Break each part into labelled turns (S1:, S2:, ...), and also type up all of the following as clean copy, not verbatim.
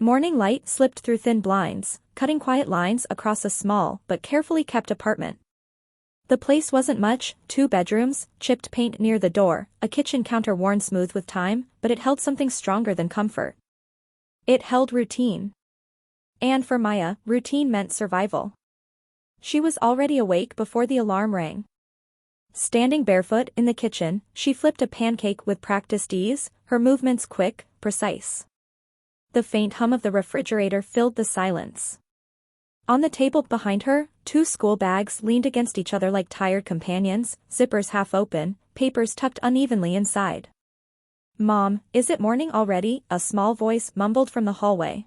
S1: Morning light slipped through thin blinds, cutting quiet lines across a small but carefully kept apartment. The place wasn't much, 2 bedrooms, chipped paint near the door, a kitchen counter worn smooth with time, but it held something stronger than comfort. It held routine. And for Maya, routine meant survival. She was already awake before the alarm rang. Standing barefoot in the kitchen, she flipped a pancake with practiced ease, her movements quick, precise. The faint hum of the refrigerator filled the silence. On the table behind her, 2 school bags leaned against each other like tired companions, zippers half open, papers tucked unevenly inside. "Mom, is it morning already?" a small voice mumbled from the hallway.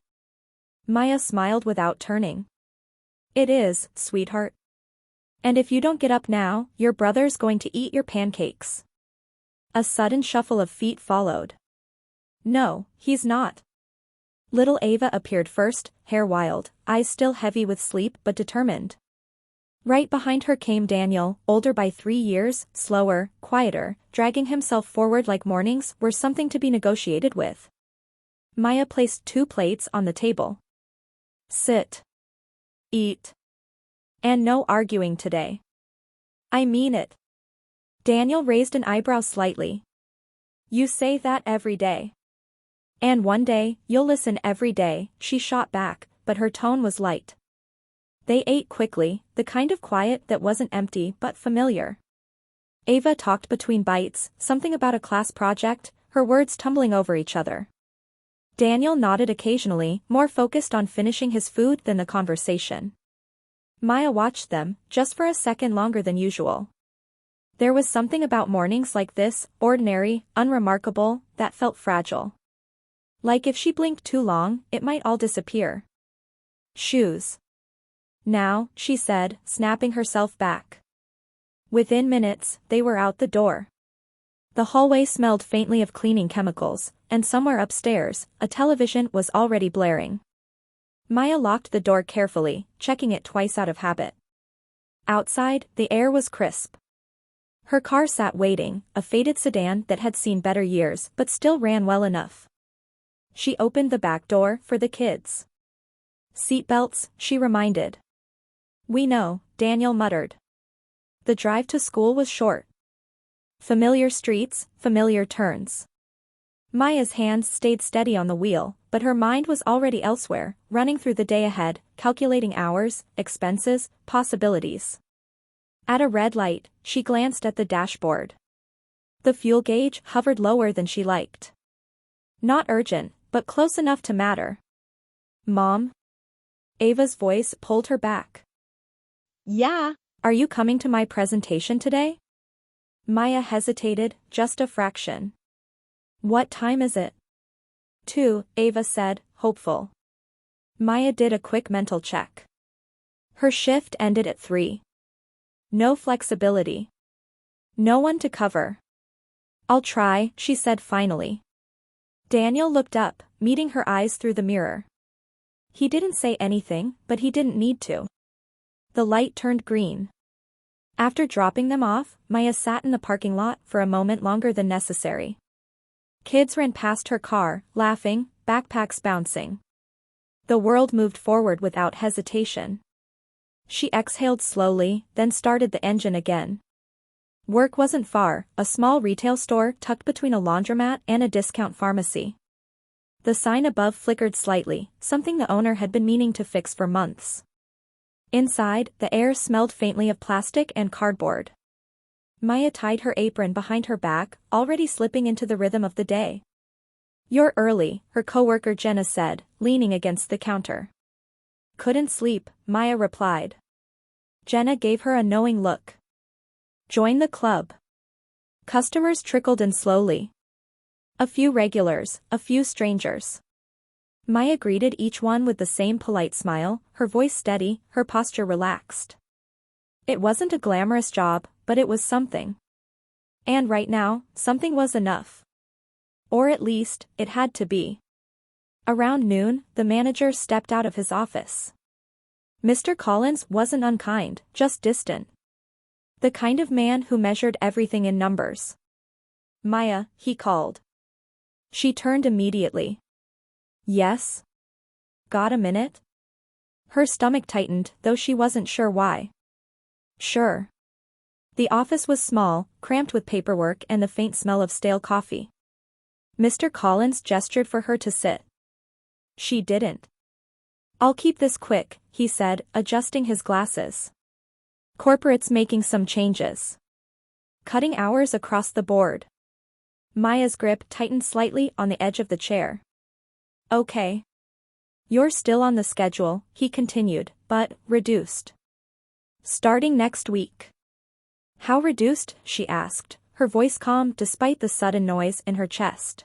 S1: Maya smiled without turning. "It is, sweetheart. And if you don't get up now, your brother's going to eat your pancakes." A sudden shuffle of feet followed. "No, he's not." Little Ava appeared first, hair wild, eyes still heavy with sleep but determined. Right behind her came Daniel, older by 3 years, slower, quieter, dragging himself forward like mornings were something to be negotiated with. Maya placed 2 plates on the table. "Sit. Eat. And no arguing today." "I mean it." Daniel raised an eyebrow slightly. "You say that every day." "And one day, you'll listen every day," she shot back, but her tone was light. They ate quickly, the kind of quiet that wasn't empty but familiar. Ava talked between bites, something about a class project, her words tumbling over each other. Daniel nodded occasionally, more focused on finishing his food than the conversation. Maya watched them, just for a second longer than usual. There was something about mornings like this, ordinary, unremarkable, that felt fragile. Like if she blinked too long, it might all disappear. "Shoes. Now," she said, snapping herself back. Within minutes, they were out the door. The hallway smelled faintly of cleaning chemicals, and somewhere upstairs, a television was already blaring. Maya locked the door carefully, checking it twice out of habit. Outside, the air was crisp. Her car sat waiting, a faded sedan that had seen better years but still ran well enough. She opened the back door for the kids. "Seatbelts," she reminded. "We know," Daniel muttered. The drive to school was short. Familiar streets, familiar turns. Maya's hands stayed steady on the wheel, but her mind was already elsewhere, running through the day ahead, calculating hours, expenses, possibilities. At a red light, she glanced at the dashboard. The fuel gauge hovered lower than she liked. Not urgent, but close enough to matter. "Mom?" Ava's voice pulled her back.
S2: "Yeah."
S1: "Are you coming to my presentation today?" Maya hesitated, just a fraction. "What time is it?" 2, Ava said, hopeful. Maya did a quick mental check. Her shift ended at 3. No flexibility. No one to cover. "I'll try," she said finally. Daniel looked up, meeting her eyes through the mirror. He didn't say anything, but he didn't need to. The light turned green. After dropping them off, Maya sat in the parking lot for a moment longer than necessary. Kids ran past her car, laughing, backpacks bouncing. The world moved forward without hesitation. She exhaled slowly, then started the engine again. Work wasn't far, a small retail store tucked between a laundromat and a discount pharmacy. The sign above flickered slightly, something the owner had been meaning to fix for months. Inside, the air smelled faintly of plastic and cardboard. Maya tied her apron behind her back, already slipping into the rhythm of the day. "You're early," her coworker Jenna said, leaning against the counter. "Couldn't sleep," Maya replied. Jenna gave her a knowing look. "Join the club." Customers trickled in slowly. A few regulars, a few strangers. Maya greeted each one with the same polite smile, her voice steady, her posture relaxed. It wasn't a glamorous job, but it was something. And right now, something was enough. Or at least, it had to be. Around noon, the manager stepped out of his office. Mr. Collins wasn't unkind, just distant. The kind of man who measured everything in numbers. "Maya," he called. She turned immediately. "Yes?" Got a minute? Her stomach tightened, though she wasn't sure why. Sure. The office was small, cramped with paperwork and the faint smell of stale coffee. Mr. Collins gestured for her to sit. She didn't. I'll keep this quick, he said, adjusting his glasses. Corporate's making some changes. Cutting hours across the board. Maya's grip tightened slightly on the edge of the chair. Okay. You're still on the schedule, he continued, but reduced. Starting next week. How reduced? She asked, her voice calm despite the sudden noise in her chest.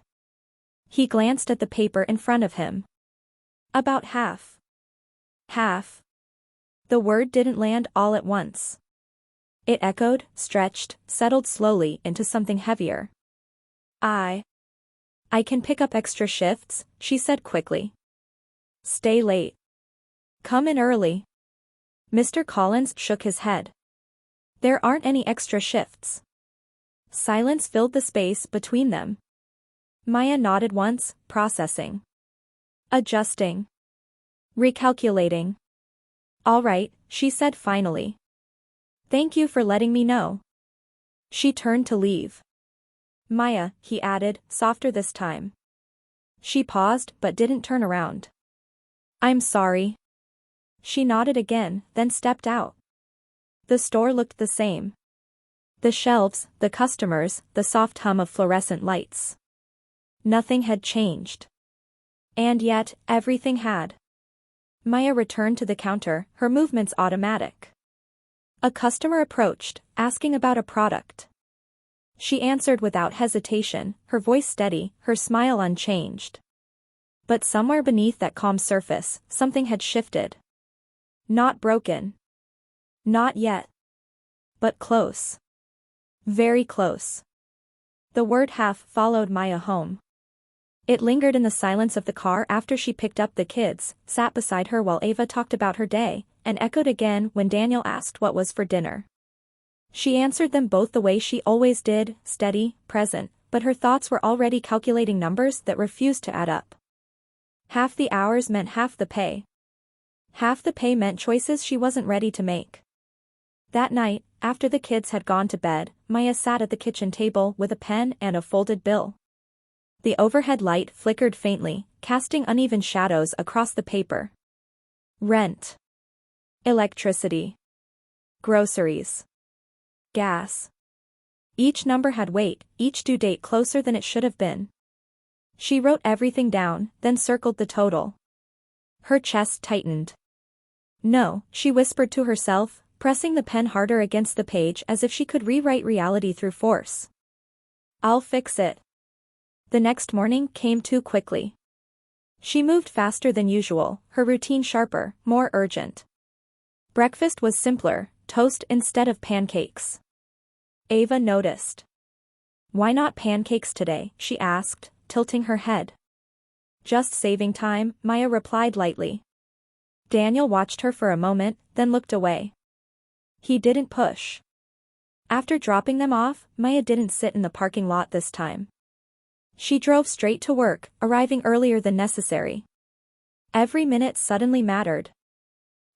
S1: He glanced at the paper in front of him. About half. Half. The word didn't land all at once. It echoed, stretched, settled slowly into something heavier. I can pick up extra shifts, she said quickly. Stay late. Come in early. Mr. Collins shook his head. There aren't any extra shifts. Silence filled the space between them. Maya nodded once, processing. Adjusting. Recalculating. All right, she said finally. Thank you for letting me know. She turned to leave. Maya, he added, softer this time. She paused but didn't turn around. I'm sorry. She nodded again, then stepped out. The store looked the same. The shelves, the customers, the soft hum of fluorescent lights. Nothing had changed. And yet, everything had. Maya returned to the counter, her movements automatic. A customer approached, asking about a product. She answered without hesitation, her voice steady, her smile unchanged. But somewhere beneath that calm surface, something had shifted. Not broken. Not yet. But close. Very close. The word half followed Maya home. It lingered in the silence of the car after she picked up the kids, sat beside her while Ava talked about her day, and echoed again when Daniel asked what was for dinner. She answered them both the way she always did, steady, present, but her thoughts were already calculating numbers that refused to add up. Half the hours meant half the pay. Half the pay meant choices she wasn't ready to make. That night, after the kids had gone to bed, Maya sat at the kitchen table with a pen and a folded bill. The overhead light flickered faintly, casting uneven shadows across the paper. Rent. Electricity. Groceries. Gas. Each number had weight, each due date closer than it should have been. She wrote everything down, then circled the total. Her chest tightened. No, she whispered to herself, pressing the pen harder against the page as if she could rewrite reality through force. I'll fix it. The next morning came too quickly. She moved faster than usual, her routine sharper, more urgent. Breakfast was simpler, toast instead of pancakes. Ava noticed. Why not pancakes today? She asked, tilting her head. Just saving time, Maya replied lightly. Daniel watched her for a moment, then looked away. He didn't push. After dropping them off, Maya didn't sit in the parking lot this time. She drove straight to work, arriving earlier than necessary. Every minute suddenly mattered.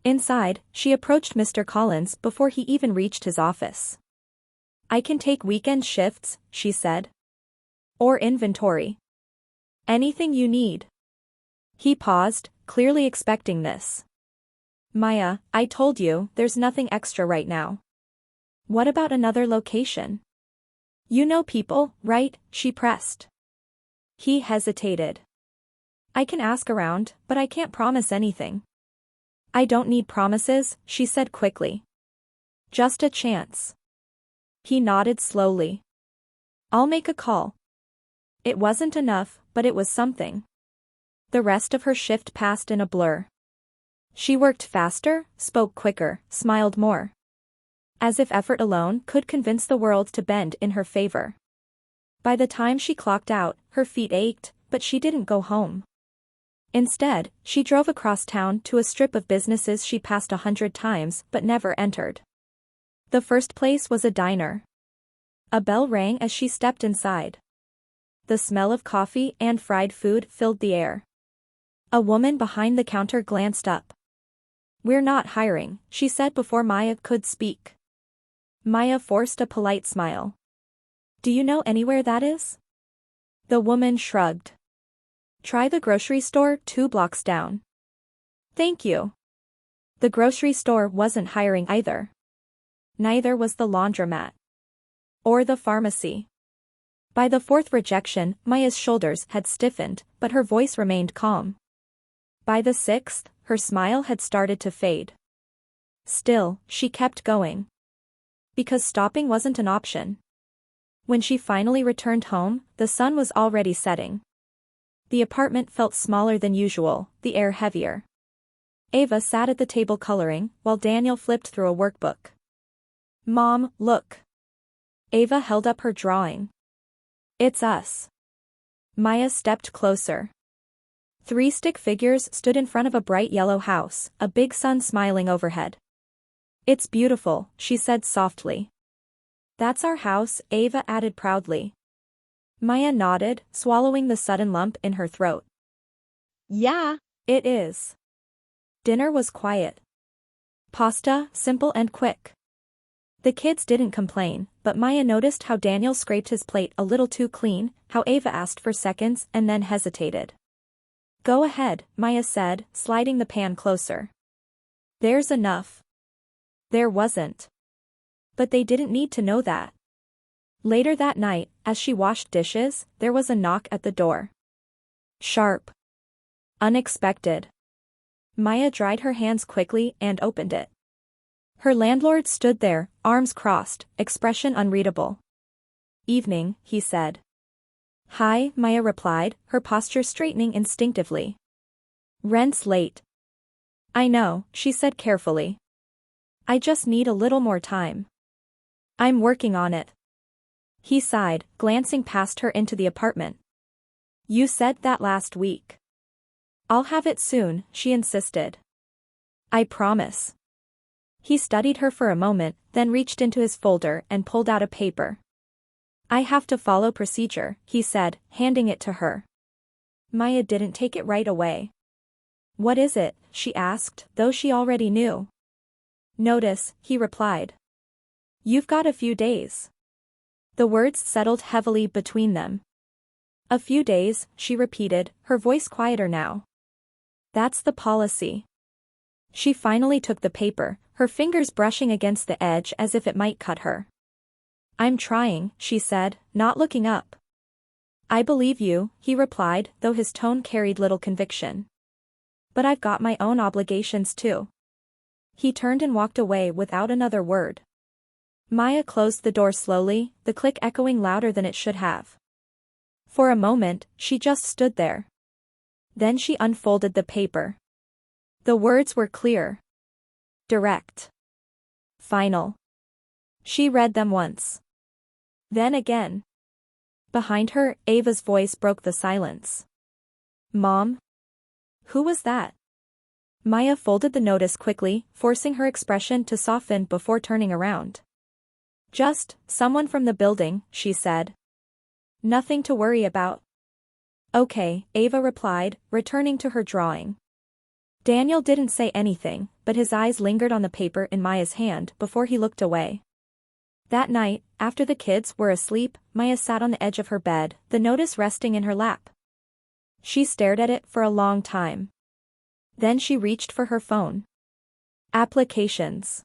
S1: Inside, she approached Mr. Collins before he even reached his office. I can take weekend shifts, she said. Or inventory. Anything you need. He paused, clearly expecting this. Maya, I told you, there's nothing extra right now. What about another location? You know people, right? She pressed. He hesitated. I can ask around, but I can't promise anything. I don't need promises, she said quickly. Just a chance. He nodded slowly. I'll make a call. It wasn't enough, but it was something. The rest of her shift passed in a blur. She worked faster, spoke quicker, smiled more. As if effort alone could convince the world to bend in her favor. By the time she clocked out, her feet ached, but she didn't go home. Instead, she drove across town to a strip of businesses she passed 100 times but never entered. The first place was a diner. A bell rang as she stepped inside. The smell of coffee and fried food filled the air. A woman behind the counter glanced up. "We're not hiring," she said before Maya could speak. Maya forced a polite smile. "Do you know anywhere that is?" The woman shrugged. "Try the grocery store 2 blocks down." "Thank you." The grocery store wasn't hiring either. Neither was the laundromat. Or the pharmacy. By the 4th rejection, Maya's shoulders had stiffened, but her voice remained calm. By the 6th, her smile had started to fade. Still, she kept going. Because stopping wasn't an option. When she finally returned home, the sun was already setting. The apartment felt smaller than usual, the air heavier. Ava sat at the table coloring, while Daniel flipped through a workbook. "Mom, look." Ava held up her drawing. "It's us." Maya stepped closer. 3 stick figures stood in front of a bright yellow house, a big sun smiling overhead. "It's beautiful," she said softly. "That's our house," Ava added proudly. Maya nodded, swallowing the sudden lump in her throat.
S2: Yeah.
S1: "It is." Dinner was quiet. Pasta, simple and quick. The kids didn't complain, but Maya noticed how Daniel scraped his plate a little too clean, how Ava asked for seconds and then hesitated. "Go ahead," Maya said, sliding the pan closer. "There's enough." There wasn't. But they didn't need to know that. Later that night, as she washed dishes, there was a knock at the door. Sharp. Unexpected. Maya dried her hands quickly and opened it. Her landlord stood there, arms crossed, expression unreadable. "Evening," he said. "Hi," Maya replied, her posture straightening instinctively. "Rent's late." "I know," she said carefully. "I just need a little more time." "I'm working on it." He sighed, glancing past her into the apartment. "You said that last week." "I'll have it soon," she insisted. "I promise." He studied her for a moment, then reached into his folder and pulled out a paper. "I have to follow procedure," he said, handing it to her. Maya didn't take it right away. "What is it?" she asked, though she already knew. "Notice," he replied. "You've got a few days." The words settled heavily between them. "A few days," she repeated, her voice quieter now. "That's the policy." She finally took the paper, her fingers brushing against the edge as if it might cut her. "I'm trying," she said, not looking up. "I believe you," he replied, though his tone carried little conviction. "But I've got my own obligations too." He turned and walked away without another word. Maya closed the door slowly, the click echoing louder than it should have. For a moment, she just stood there. Then she unfolded the paper. The words were clear. Direct. Final. She read them once. Then again. Behind her, Ava's voice broke the silence. "Mom?" "Who was that?" Maya folded the notice quickly, forcing her expression to soften before turning around. "Just someone from the building," she said. "Nothing to worry about." "Okay," Ava replied, returning to her drawing. Daniel didn't say anything, but his eyes lingered on the paper in Maya's hand before he looked away. That night, after the kids were asleep, Maya sat on the edge of her bed, the notice resting in her lap. She stared at it for a long time. Then she reached for her phone. Applications.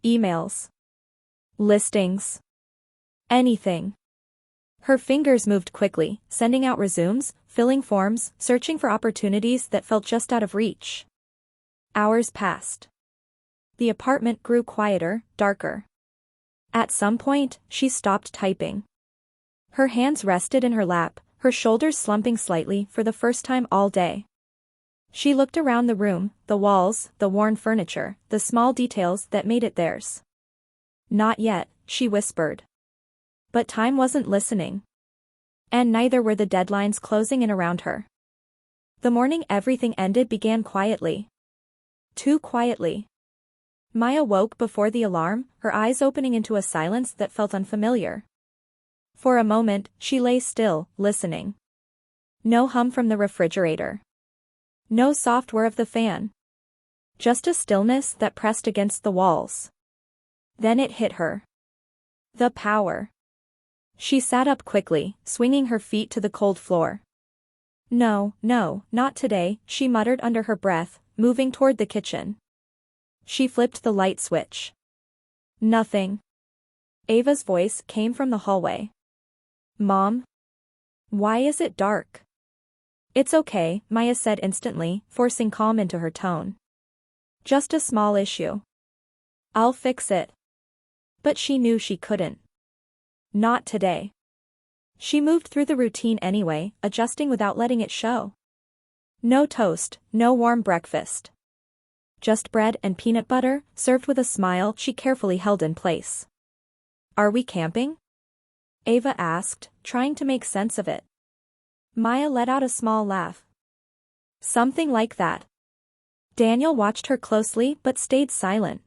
S1: Emails. Listings. Anything. Her fingers moved quickly, sending out resumes, filling forms, searching for opportunities that felt just out of reach. Hours passed. The apartment grew quieter, darker. At some point, she stopped typing. Her hands rested in her lap, her shoulders slumping slightly for the first time all day. She looked around the room, the walls, the worn furniture, the small details that made it theirs. "Not yet," she whispered. But time wasn't listening. And neither were the deadlines closing in around her. The morning everything ended began quietly. Too quietly. Maya woke before the alarm, her eyes opening into a silence that felt unfamiliar. For a moment, she lay still, listening. No hum from the refrigerator. No soft whir of the fan. Just a stillness that pressed against the walls. Then it hit her. The power. She sat up quickly, swinging her feet to the cold floor. No, no, not today, she muttered under her breath, moving toward the kitchen. She flipped the light switch. Nothing. Ava's voice came from the hallway. Mom? Why is it dark? It's okay, Maya said instantly, forcing calm into her tone. Just a small issue. I'll fix it. But she knew she couldn't. Not today. She moved through the routine anyway, adjusting without letting it show. No toast, no warm breakfast. Just bread and peanut butter, served with a smile she carefully held in place. Are we camping? Ava asked, trying to make sense of it. Maya let out a small laugh. Something like that. Daniel watched her closely but stayed silent.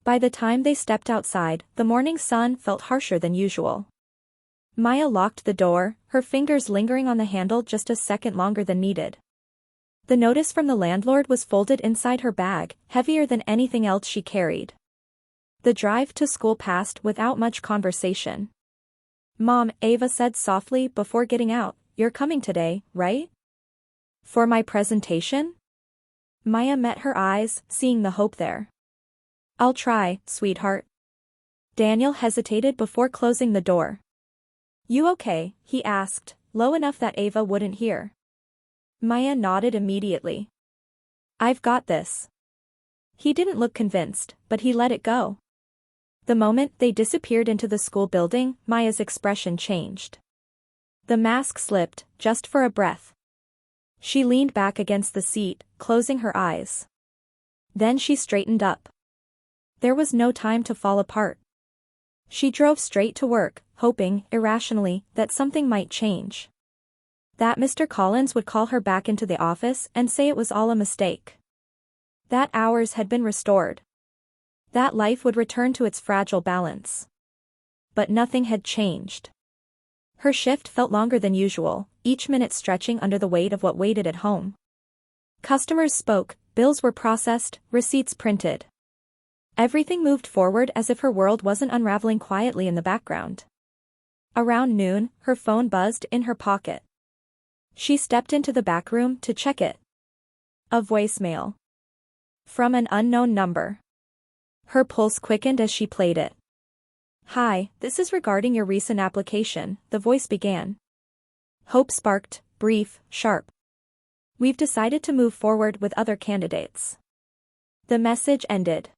S1: By the time they stepped outside, the morning sun felt harsher than usual. Maya locked the door, her fingers lingering on the handle just a second longer than needed. The notice from the landlord was folded inside her bag, heavier than anything else she carried. The drive to school passed without much conversation. Mom, Ava said softly before getting out, you're coming today, right? For my presentation? Maya met her eyes, seeing the hope there. I'll try, sweetheart. Daniel hesitated before closing the door. You okay? He asked, low enough that Ava wouldn't hear. Maya nodded immediately. I've got this. He didn't look convinced, but he let it go. The moment they disappeared into the school building, Maya's expression changed. The mask slipped, just for a breath. She leaned back against the seat, closing her eyes. Then she straightened up. There was no time to fall apart. She drove straight to work, hoping, irrationally, that something might change. That Mr. Collins would call her back into the office and say it was all a mistake. That hours had been restored. That life would return to its fragile balance. But nothing had changed. Her shift felt longer than usual, each minute stretching under the weight of what waited at home. Customers spoke, bills were processed, receipts printed. Everything moved forward as if her world wasn't unraveling quietly in the background. Around noon, her phone buzzed in her pocket. She stepped into the back room to check it. A voicemail. From an unknown number. Her pulse quickened as she played it. Hi, this is regarding your recent application, the voice began. Hope sparked, brief, sharp. We've decided to move forward with other candidates. The message ended.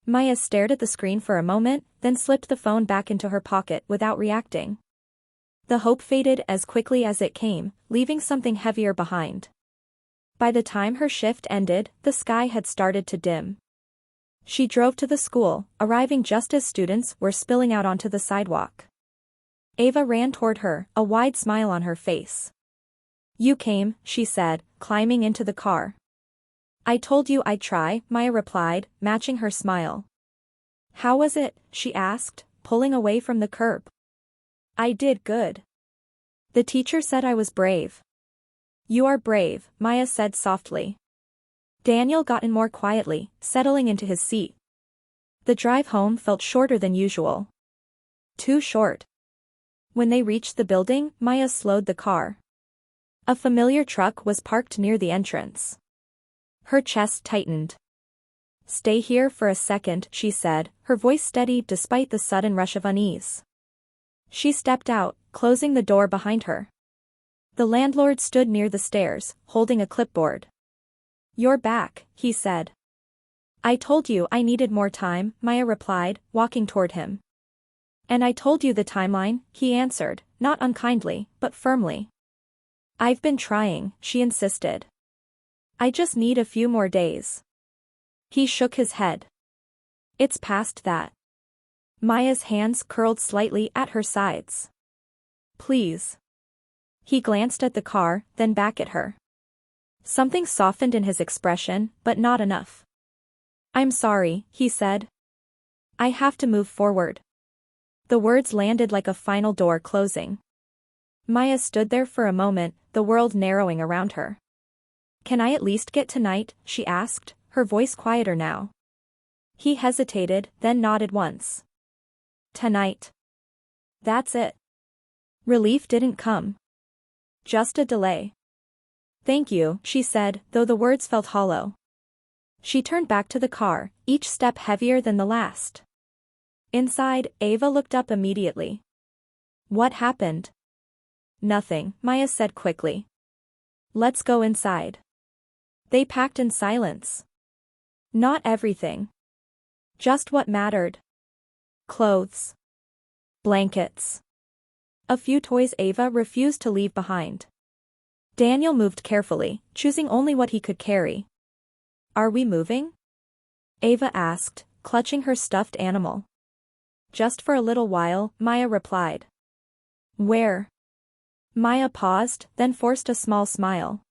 S1: Maya stared at the screen for a moment, then slipped the phone back into her pocket without reacting. The hope faded as quickly as it came, leaving something heavier behind. By the time her shift ended, the sky had started to dim. She drove to the school, arriving just as students were spilling out onto the sidewalk. Ava ran toward her, a wide smile on her face. You came, she said, climbing into the car. I told you I'd try, Maya replied, matching her smile. How was it? She asked, pulling away from the curb. I did good. The teacher said I was brave. You are brave, Maya said softly. Daniel got in more quietly, settling into his seat. The drive home felt shorter than usual. Too short. When they reached the building, Maya slowed the car. A familiar truck was parked near the entrance. Her chest tightened. Stay here for a second, she said, her voice steady despite the sudden rush of unease. She stepped out, closing the door behind her. The landlord stood near the stairs, holding a clipboard. You're back, he said. I told you I needed more time, Maya replied, walking toward him. And I told you the timeline, he answered, not unkindly, but firmly. I've been trying, she insisted. I just need a few more days. He shook his head. It's past that. Maya's hands curled slightly at her sides. Please. He glanced at the car, then back at her. Something softened in his expression, but not enough. I'm sorry, he said. I have to move forward. The words landed like a final door closing. Maya stood there for a moment, the world narrowing around her. Can I at least get tonight? She asked, her voice quieter now. He hesitated, then nodded once. Tonight. That's it. Relief didn't come. Just a delay. Thank you, she said, though the words felt hollow. She turned back to the car, each step heavier than the last. Inside, Ava looked up immediately. What happened? Nothing, Maya said quickly. Let's go inside. They packed in silence. Not everything. Just what mattered. Clothes. Blankets. A few toys Ava refused to leave behind. Daniel moved carefully, choosing only what he could carry. Are we moving? Ava asked, clutching her stuffed animal. Just for a little while, Maya replied. Where? Maya paused, then forced a small smile.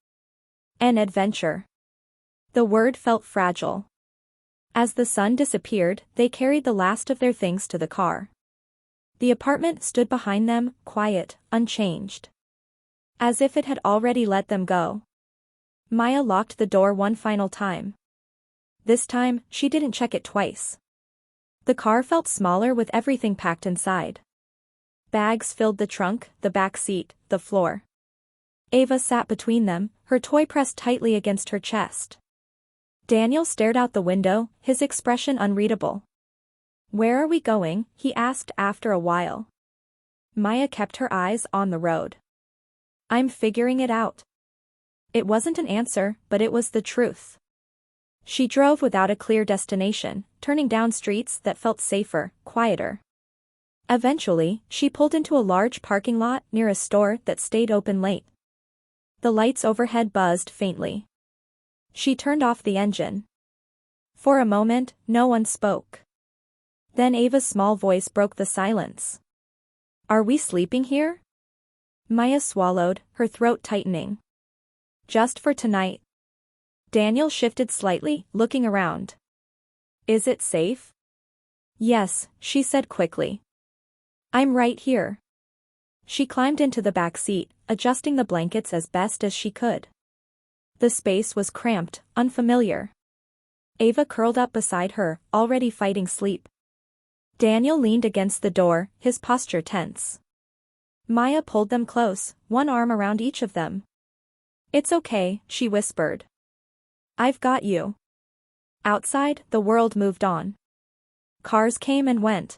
S1: An adventure. The word felt fragile. As the sun disappeared, they carried the last of their things to the car. The apartment stood behind them, quiet, unchanged. As if it had already let them go. Maya locked the door one final time. This time, she didn't check it twice. The car felt smaller with everything packed inside. Bags filled the trunk, the back seat, the floor. Ava sat between them, her toy pressed tightly against her chest. Daniel stared out the window, his expression unreadable. Where are we going? He asked after a while. Maya kept her eyes on the road. I'm figuring it out. It wasn't an answer, but it was the truth. She drove without a clear destination, turning down streets that felt safer, quieter. Eventually, she pulled into a large parking lot near a store that stayed open late. The lights overhead buzzed faintly. She turned off the engine. For a moment, no one spoke. Then Ava's small voice broke the silence. Are we sleeping here? Maya swallowed, her throat tightening. Just for tonight. Daniel shifted slightly, looking around. Is it safe? Yes, she said quickly. I'm right here. She climbed into the back seat, adjusting the blankets as best as she could. The space was cramped, unfamiliar. Ava curled up beside her, already fighting sleep. Daniel leaned against the door, his posture tense. Maya pulled them close, one arm around each of them. It's okay, she whispered. I've got you. Outside, the world moved on. Cars came and went.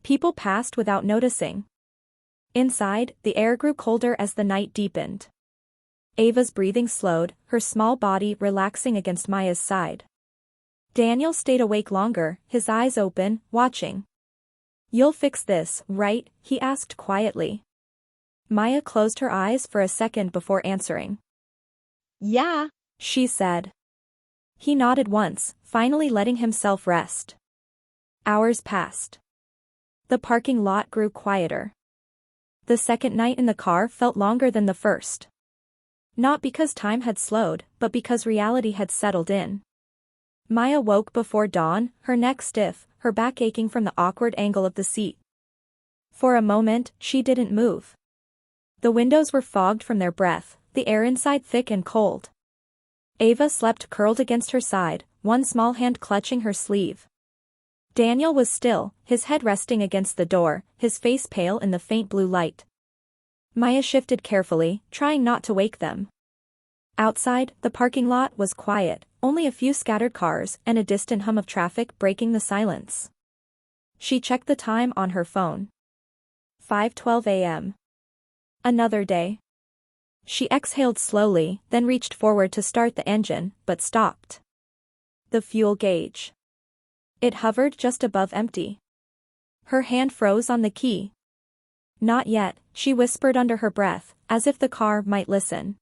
S1: People passed without noticing. Inside, the air grew colder as the night deepened. Ava's breathing slowed, her small body relaxing against Maya's side. Daniel stayed awake longer, his eyes open, watching. You'll fix this, right? He asked quietly. Maya closed her eyes for a second before answering.
S2: Yeah,
S1: she said. He nodded once, finally letting himself rest. Hours passed. The parking lot grew quieter. The second night in the car felt longer than the first. Not because time had slowed, but because reality had settled in. Maya woke before dawn, her neck stiff, her back aching from the awkward angle of the seat. For a moment, she didn't move. The windows were fogged from their breath, the air inside thick and cold. Ava slept curled against her side, one small hand clutching her sleeve. Daniel was still, his head resting against the door, his face pale in the faint blue light. Maya shifted carefully, trying not to wake them. Outside, the parking lot was quiet, only a few scattered cars and a distant hum of traffic breaking the silence. She checked the time on her phone. 5:12 a.m. Another day. She exhaled slowly, then reached forward to start the engine, but stopped. The fuel gauge. It hovered just above empty. Her hand froze on the key. Not yet, she whispered under her breath, as if the car might listen.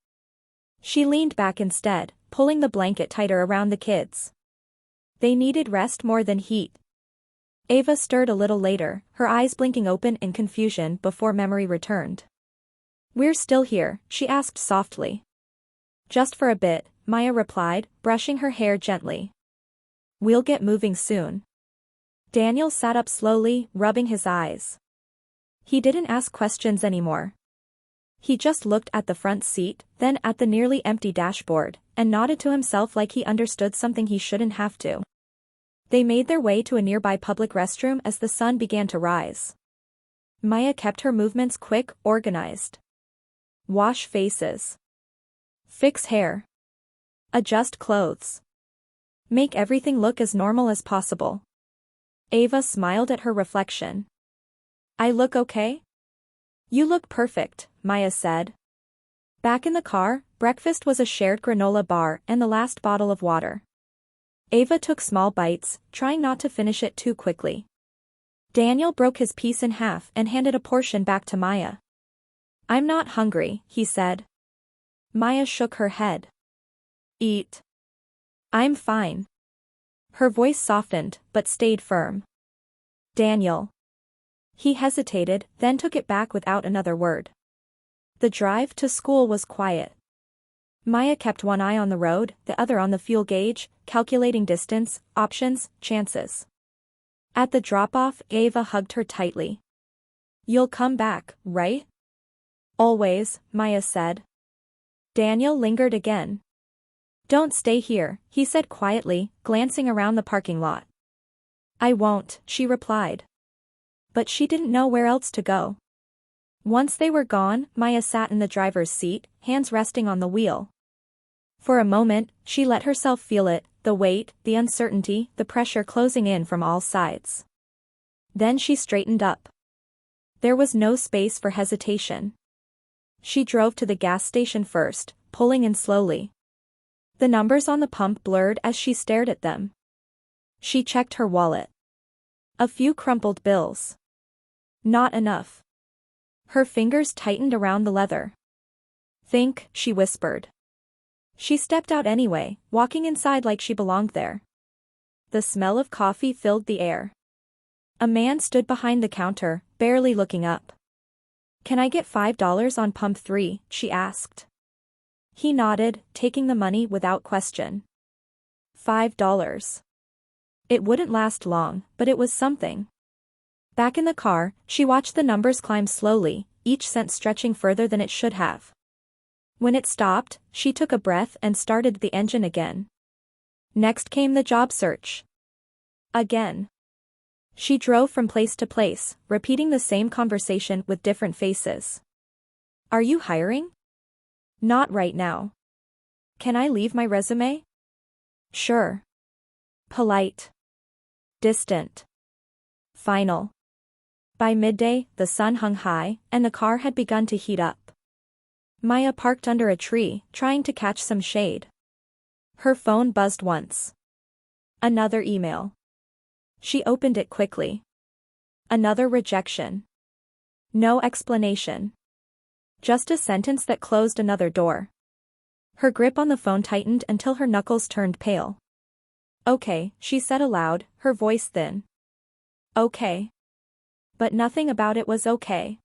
S1: She leaned back instead, pulling the blanket tighter around the kids. They needed rest more than heat. Ava stirred a little later, her eyes blinking open in confusion before memory returned. We're still here, she asked softly. Just for a bit, Maya replied, brushing her hair gently. We'll get moving soon. Daniel sat up slowly, rubbing his eyes. He didn't ask questions anymore. He just looked at the front seat, then at the nearly empty dashboard, and nodded to himself like he understood something he shouldn't have to. They made their way to a nearby public restroom as the sun began to rise. Maya kept her movements quick, organized. Wash faces. Fix hair. Adjust clothes. Make everything look as normal as possible. Ava smiled at her reflection. I look okay? You look perfect, Maya said. Back in the car, breakfast was a shared granola bar and the last bottle of water. Ava took small bites, trying not to finish it too quickly. Daniel broke his piece in half and handed a portion back to Maya. I'm not hungry, he said. Maya shook her head. Eat. I'm fine. Her voice softened, but stayed firm. Daniel. He hesitated, then took it back without another word. The drive to school was quiet. Maya kept one eye on the road, the other on the fuel gauge, calculating distance, options, chances. At the drop-off, Ava hugged her tightly. You'll come back, right? Always, Maya said. Daniel lingered again. Don't stay here, he said quietly, glancing around the parking lot. I won't, she replied. But she didn't know where else to go. Once they were gone, Maya sat in the driver's seat, hands resting on the wheel. For a moment, she let herself feel it, the weight, the uncertainty, the pressure closing in from all sides. Then she straightened up. There was no space for hesitation. She drove to the gas station first, pulling in slowly. The numbers on the pump blurred as she stared at them. She checked her wallet. A few crumpled bills. Not enough. Her fingers tightened around the leather. Think, she whispered. She stepped out anyway, walking inside like she belonged there. The smell of coffee filled the air. A man stood behind the counter, barely looking up. Can I get $5 on pump 3, she asked. He nodded, taking the money without question. $5. It wouldn't last long, but it was something. Back in the car, she watched the numbers climb slowly, each cent stretching further than it should have. When it stopped, she took a breath and started the engine again. Next came the job search. Again. She drove from place to place, repeating the same conversation with different faces. Are you hiring? Not right now. Can I leave my resume? Sure. Polite. Distant. Final. By midday, the sun hung high, and the car had begun to heat up. Maya parked under a tree, trying to catch some shade. Her phone buzzed once. Another email. She opened it quickly. Another rejection. No explanation. Just a sentence that closed another door. Her grip on the phone tightened until her knuckles turned pale. Okay, she said aloud, her voice thin. Okay. But nothing about it was okay.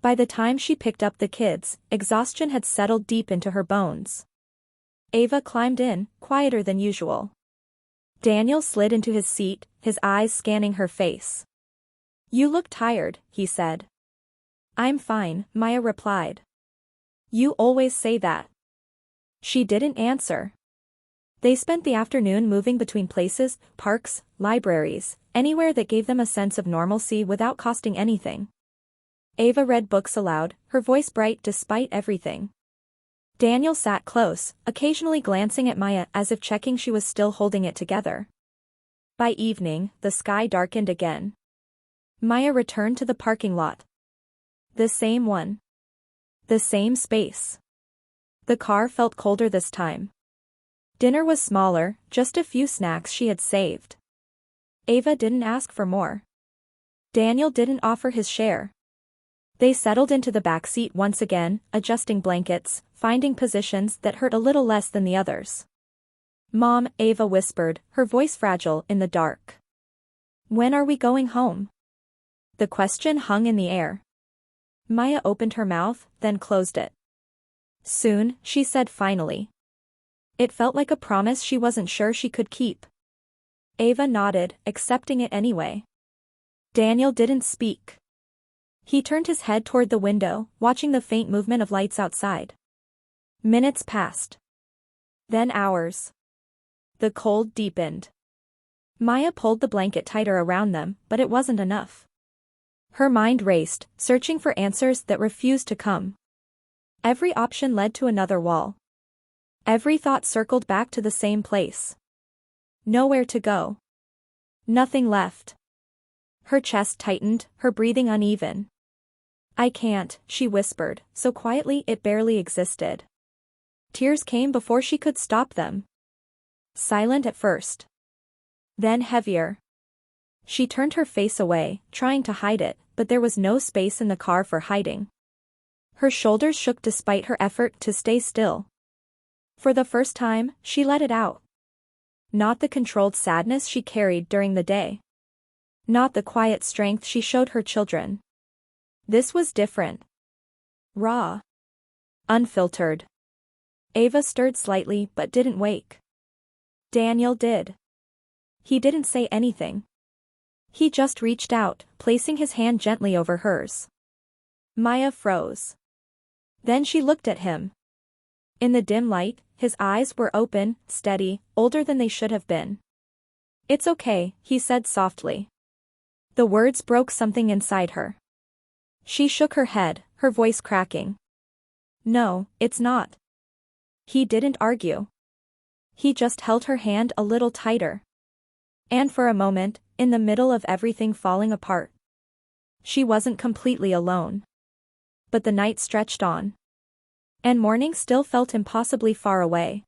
S1: By the time she picked up the kids, exhaustion had settled deep into her bones. Ava climbed in, quieter than usual. Daniel slid into his seat, his eyes scanning her face. You look tired, he said. I'm fine, Maya replied. You always say that. She didn't answer. They spent the afternoon moving between places, parks, libraries, anywhere that gave them a sense of normalcy without costing anything. Ava read books aloud, her voice bright despite everything. Daniel sat close, occasionally glancing at Maya as if checking she was still holding it together. By evening, the sky darkened again. Maya returned to the parking lot. The same one. The same space. The car felt colder this time. Dinner was smaller, just a few snacks she had saved. Ava didn't ask for more. Daniel didn't offer his share. They settled into the back seat once again, adjusting blankets, finding positions that hurt a little less than the others. Mom, Ava whispered, her voice fragile in the dark. When are we going home? The question hung in the air. Maya opened her mouth, then closed it. Soon, she said finally. It felt like a promise she wasn't sure she could keep. Ava nodded, accepting it anyway. Daniel didn't speak. He turned his head toward the window, watching the faint movement of lights outside. Minutes passed. Then hours. The cold deepened. Maya pulled the blanket tighter around them, but it wasn't enough. Her mind raced, searching for answers that refused to come. Every option led to another wall. Every thought circled back to the same place. Nowhere to go. Nothing left. Her chest tightened, her breathing uneven. I can't, she whispered, so quietly it barely existed. Tears came before she could stop them. Silent at first. Then heavier. She turned her face away, trying to hide it, but there was no space in the car for hiding. Her shoulders shook despite her effort to stay still. For the first time, she let it out. Not the controlled sadness she carried during the day. Not the quiet strength she showed her children. This was different. Raw. Unfiltered. Ava stirred slightly but didn't wake. Daniel did. He didn't say anything. He just reached out, placing his hand gently over hers. Maya froze. Then she looked at him. In the dim light, his eyes were open, steady, older than they should have been. It's okay, he said softly. The words broke something inside her. She shook her head, her voice cracking. No, it's not. He didn't argue. He just held her hand a little tighter. And for a moment, in the middle of everything falling apart, she wasn't completely alone. But the night stretched on. And morning still felt impossibly far away.